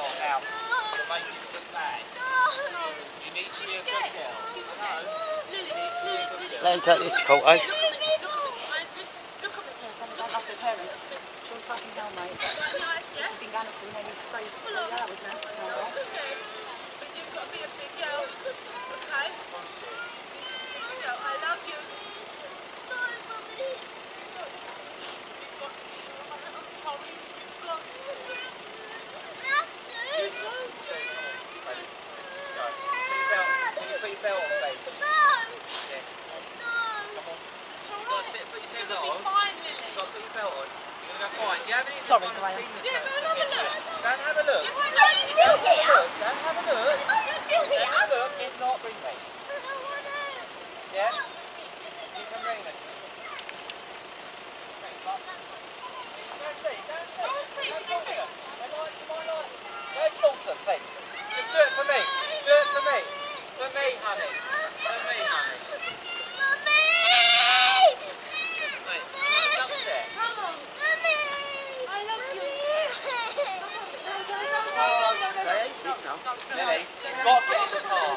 Now, you're making it look bad. You need to be a good girl. Let him take this to court, eh? Look at me, something like her parents. She'll fucking tell, mate. This has been going on for nearly 3 hours now. But you've got to be a big girl, okay? I love you. Sorry, Mummy. I'm sorry. You've got to. Can you put your belt on, babe? Yes. Come on. You've got to put your belt on. You've got to put your belt on. You're going to go fine. You haven't even Sorry, kind of seen the Yeah, go and have a look. Go and have a look. No, you're still here. Go and have a look. Oh, you're still here. Have a look. If not, bring me. Yeah? You can bring me. Go and see. Go talk to them. Go talk to them, please. Just do it for me. Do it for me. For me, honey. For me, honey. Wait, don't upset. Come on. I love you. Lily, you've got to get in the car.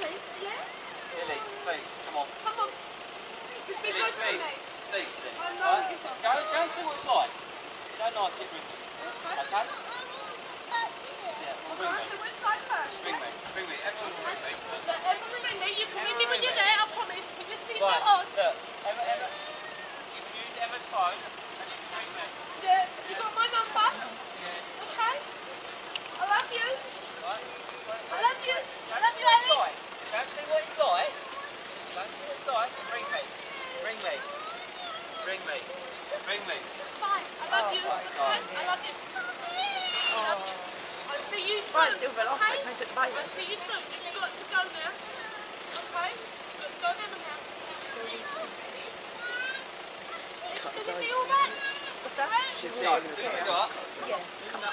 Lily, please, come on. Come on. Lily, please. Please, Lily. I love you. Go and see what it's like. Go and like it with me. Okay? Yeah, well, bring me. So what's like first? Bring me. Bring me. Everyone will bring me. You can ring me when you're there, I promise. Put your seatbelt Right, on. look. Emma, you can use Emma's phone and you can ring me. Yeah, you got my number? Okay? I love you. Right? I love you. I love you, It's Ellie. like. Go and see what it's like. Go and see what it's like and ring me. Ring me. Ring me. Ring me. It's fine. I love you. Okay? I love you. I love you. I'll see you soon. Right, still well off, Okay? mate. Take the baby. I'll see you soon. You've got to go now. Okay? You've got to go now. It's going to be alright. What's that? See what we got? Yeah. No.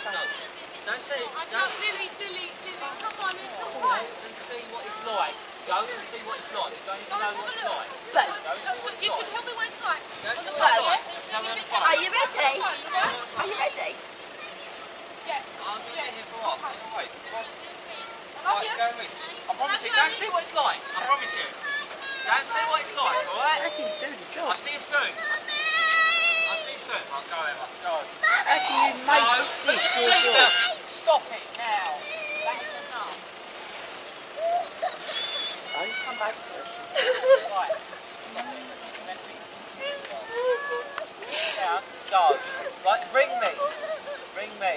Don't say I go know, Lily, come on, it's alright. and see what it's like. Go and see what it's like. You don't even know what it's like. But, Go and see what it's You can like. tell me what it's like. Go and see what it's like. Tell me on the phone. are you ready? Are you ready? Yeah. I'm going to be here for what? Wait. I love you. Go with me. I promise you. Go and see what it's like. I promise you. Go and see what it's like, alright? I can do the job. I'll see you soon. I'll see you soon. I'll go, Emma. Go. How can you make No. this your job? Stop it now. That's enough. Don't come back first. Right. Now, go. Right, ring me. Ring me.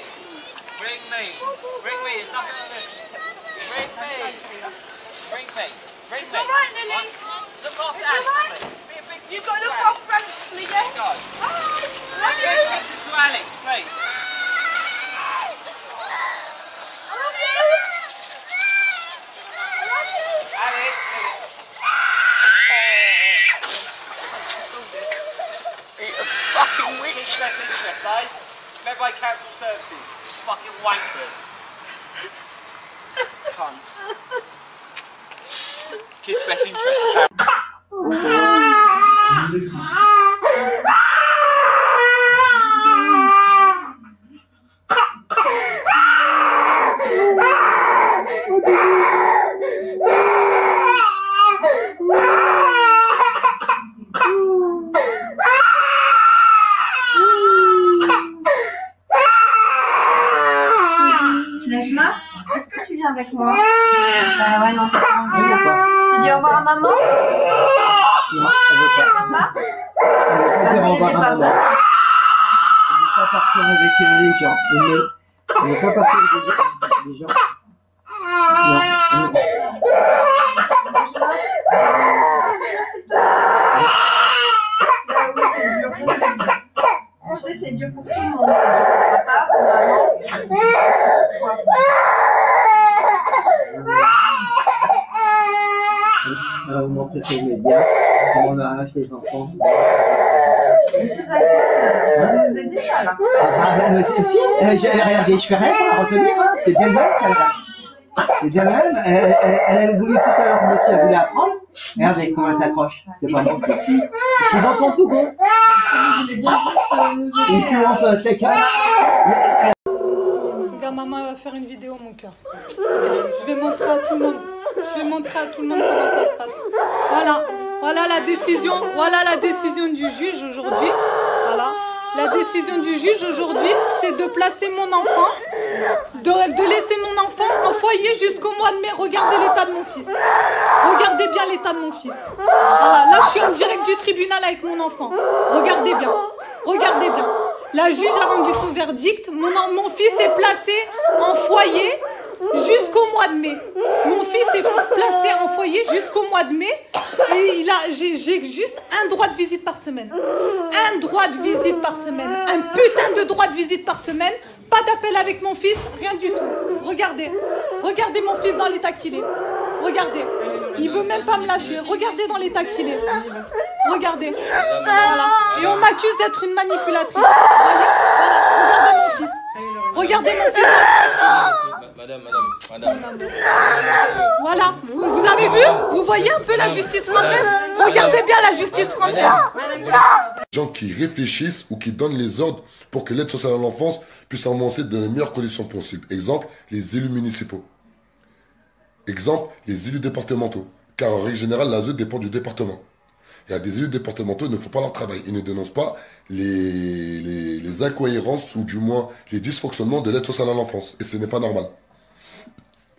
Ring me. Ring me. There's nothing to do. Ring me. Ring me. Ring It's me. alright, Lily. Look after It's Alex, alright. please. Be a big sister You've got to to look Alex. after Alex, please, yeah? Go. Bye. Love Big you. sister to Alex, please. I love you. I love you. Alex. You're a fucking witch. Best interest, eh? Medway Council Services. Fucking wankers. Cunts. Kids' best interest. Nejma, est-ce que tu viens avec moi? Bah ouais, non, t'as pas envie. Tu dis au revoir à maman? Non, elle veut pas. Papa? Elle veut pas dire au revoir à maman. Elle veut pas partir avec les gens. Elle veut pas partir avec les gens. Non. Tu sais, c'est dur pour tout le monde. Papa, pour maman. Elle va vous montrer sur les médias comment on arrache les enfants. Je suis avec vous aider là. Regardez, je fais rien pour la retenir, hein. C'est bien elle qu'elle arrache. C'est bien elle. Elle a voulu tout à l'heure, monsieur a voulu apprendre. Regardez comment elle s'accroche. C'est pas bon. C'est dans ton tout bon. Et puis on peut take care. Regarde, maman va faire une vidéo, mon cœur. Je vais montrer à tout le monde. Je vais montrer à tout le monde comment ça se passe. Voilà. Voilà la décision. Voilà la décision du juge aujourd'hui. Voilà. La décision du juge aujourd'hui, c'est de placer mon enfant, de laisser mon enfant en foyer jusqu'au mois de mai. Regardez l'état de mon fils. Regardez bien l'état de mon fils. Voilà. Là, je suis en direct du tribunal avec mon enfant. Regardez bien. Regardez bien. La juge a rendu son verdict. Mon fils est placé en foyer jusqu'au mois de mai. Mon fils est placé en foyer jusqu'au mois de mai. Et j'ai juste un droit de visite par semaine. Un droit de visite par semaine. Un putain de droit de visite par semaine. Pas d'appel avec mon fils, rien du tout. Regardez. Regardez mon fils dans l'état qu'il est. Regardez. Il veut même pas me lâcher. Regardez dans l'état qu'il est. Regardez. Voilà. Et on m'accuse d'être une manipulatrice. Voilà. Regardez mon fils. Regardez mon fils. Madame. Voilà. Vous avez vu? Vous voyez un peu la justice française? Regardez bien la justice française. Gens qui réfléchissent ou qui donnent les ordres pour que l'aide sociale à l'enfance puisse avancer dans les meilleures conditions possibles. Exemple, les élus municipaux. Exemple, les élus départementaux. Car en règle générale, l'ASE dépend du département. Il y a des élus départementaux qui ne font pas leur travail. Ils ne dénoncent pas les incohérences ou du moins les dysfonctionnements de l'aide sociale à l'enfance. Et ce n'est pas normal.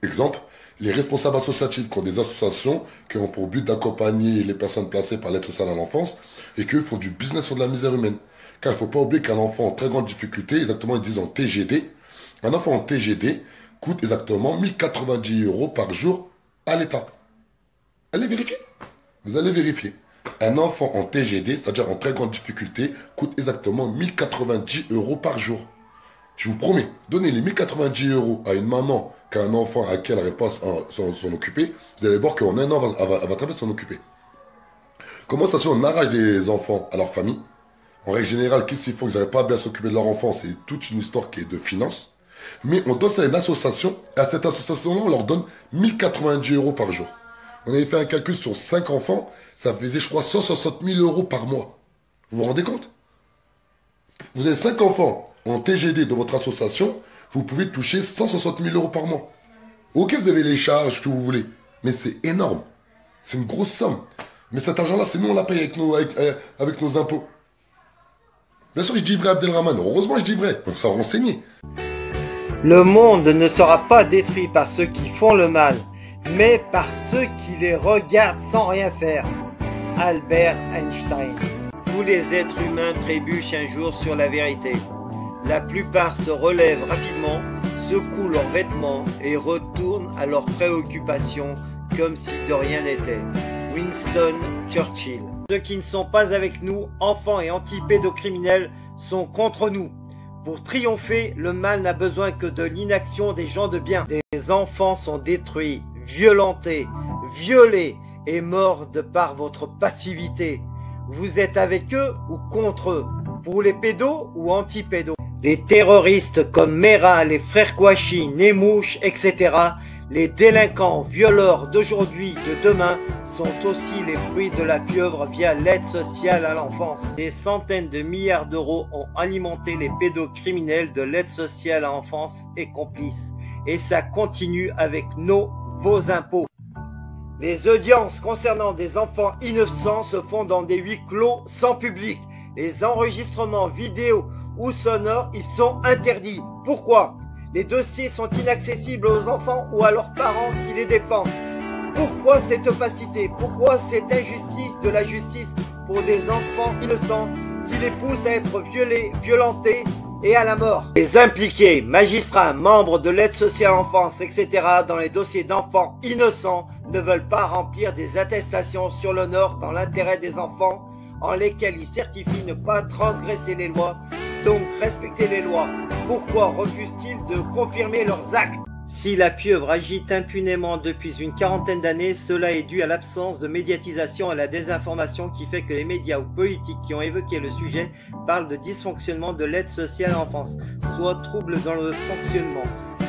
Exemple, les responsables associatifs qui ont des associations qui ont pour but d'accompagner les personnes placées par l'aide sociale à l'enfance et qui font du business sur de la misère humaine. Car il ne faut pas oublier qu'un enfant en très grande difficulté, exactement ils disent en TGD, un enfant en TGD coûte exactement 1090 € par jour à l'État. Allez vérifier. Vous allez vérifier. Un enfant en TGD, c'est-à-dire en très grande difficulté, coûte exactement 1090 € par jour. Je vous promets, donnez les 1090 € à une maman qui a un enfant à qui elle n'arrive pas à s'en occuper, vous allez voir qu'en un an, elle va très bien s'en occuper. Comment ça se fait? On arrache des enfants à leur famille. En règle générale, qu'est-ce qu'ils font? Ils n'arrivent pas à bien s'occuper de leur enfant. C'est toute une histoire qui est de finances. Mais on donne ça à une association. Et à cette association-là, on leur donne 1090 € par jour. On avait fait un calcul sur 5 enfants. Ça faisait, je crois, 160 000 € par mois. Vous vous rendez compte? Vous avez 5 enfants en TGD de votre association. Vous pouvez toucher 160 000 € par mois. Ok, vous avez les charges que vous voulez. Mais c'est énorme. C'est une grosse somme. Mais cet argent-là, c'est nous, on la paye avec nos impôts. Bien sûr, je dis vrai, Abdelrahman. Heureusement, je dis vrai. On s'en renseigne. Le monde ne sera pas détruit par ceux qui font le mal, mais par ceux qui les regardent sans rien faire. Albert Einstein. Tous les êtres humains trébuchent un jour sur la vérité. La plupart se relèvent rapidement, secouent leurs vêtements et retournent à leurs préoccupations comme si de rien n'était. Winston Churchill. Ceux qui ne sont pas avec nous, enfants et anti-pédocriminels, sont contre nous. Pour triompher, le mal n'a besoin que de l'inaction des gens de bien. Des enfants sont détruits, violentés, violés et morts de par votre passivité. Vous êtes avec eux ou contre eux? Pour les pédos ou anti-pédos? Les terroristes comme Mera, les frères Kouachi, Nemouche, etc., les délinquants violeurs d'aujourd'hui, de demain, sont aussi les fruits de la pieuvre via l'aide sociale à l'enfance. Des centaines de milliards d'euros ont alimenté les pédocriminels de l'aide sociale à l'enfance et complices. Et ça continue avec vos impôts. Les audiences concernant des enfants innocents se font dans des huis clos sans public. Les enregistrements vidéo ou sonores y sont interdits. Pourquoi? Les dossiers sont inaccessibles aux enfants ou à leurs parents qui les défendent. Pourquoi cette opacité? Pourquoi cette injustice de la justice pour des enfants innocents qui les pousse à être violés, violentés et à la mort? Les impliqués, magistrats, membres de l'aide sociale à l'enfance, etc. dans les dossiers d'enfants innocents ne veulent pas remplir des attestations sur l'honneur dans l'intérêt des enfants en lesquels ils certifient ne pas transgresser les lois, donc respecter les lois. Pourquoi refusent-ils de confirmer leurs actes? Si la pieuvre agite impunément depuis une quarantaine d'années, cela est dû à l'absence de médiatisation et à la désinformation qui fait que les médias ou politiques qui ont évoqué le sujet parlent de dysfonctionnement de l'aide sociale à l'enfance, soit trouble dans le fonctionnement,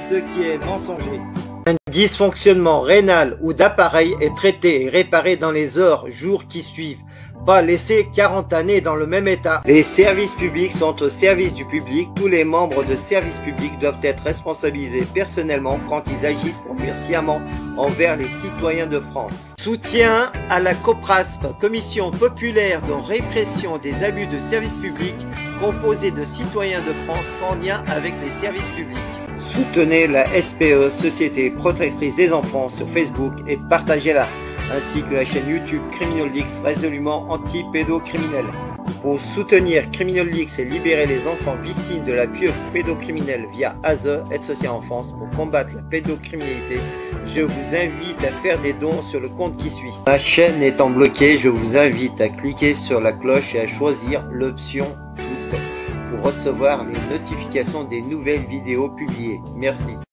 ce qui est mensonger. Un dysfonctionnement rénal ou d'appareil est traité et réparé dans les heures, jours qui suivent. Pas laissé 40 années dans le même état. Les services publics sont au service du public. Tous les membres de services publics doivent être responsabilisés personnellement quand ils agissent pour faire sciemment envers les citoyens de France. Soutien à la COPRASP, Commission populaire de répression des abus de services publics, composée de citoyens de France sans lien avec les services publics. Soutenez la SPE, Société Protectrice des Enfants, sur Facebook et partagez-la, ainsi que la chaîne YouTube Criminal-X, résolument anti-pédocriminel. Pour soutenir Criminal-X et libérer les enfants victimes de la pieuvre pédocriminelle via ASE, Aide Sociale Enfance, pour combattre la pédocriminalité, je vous invite à faire des dons sur le compte qui suit. Ma chaîne étant bloquée, je vous invite à cliquer sur la cloche et à choisir l'option toutes pour recevoir les notifications des nouvelles vidéos publiées. Merci.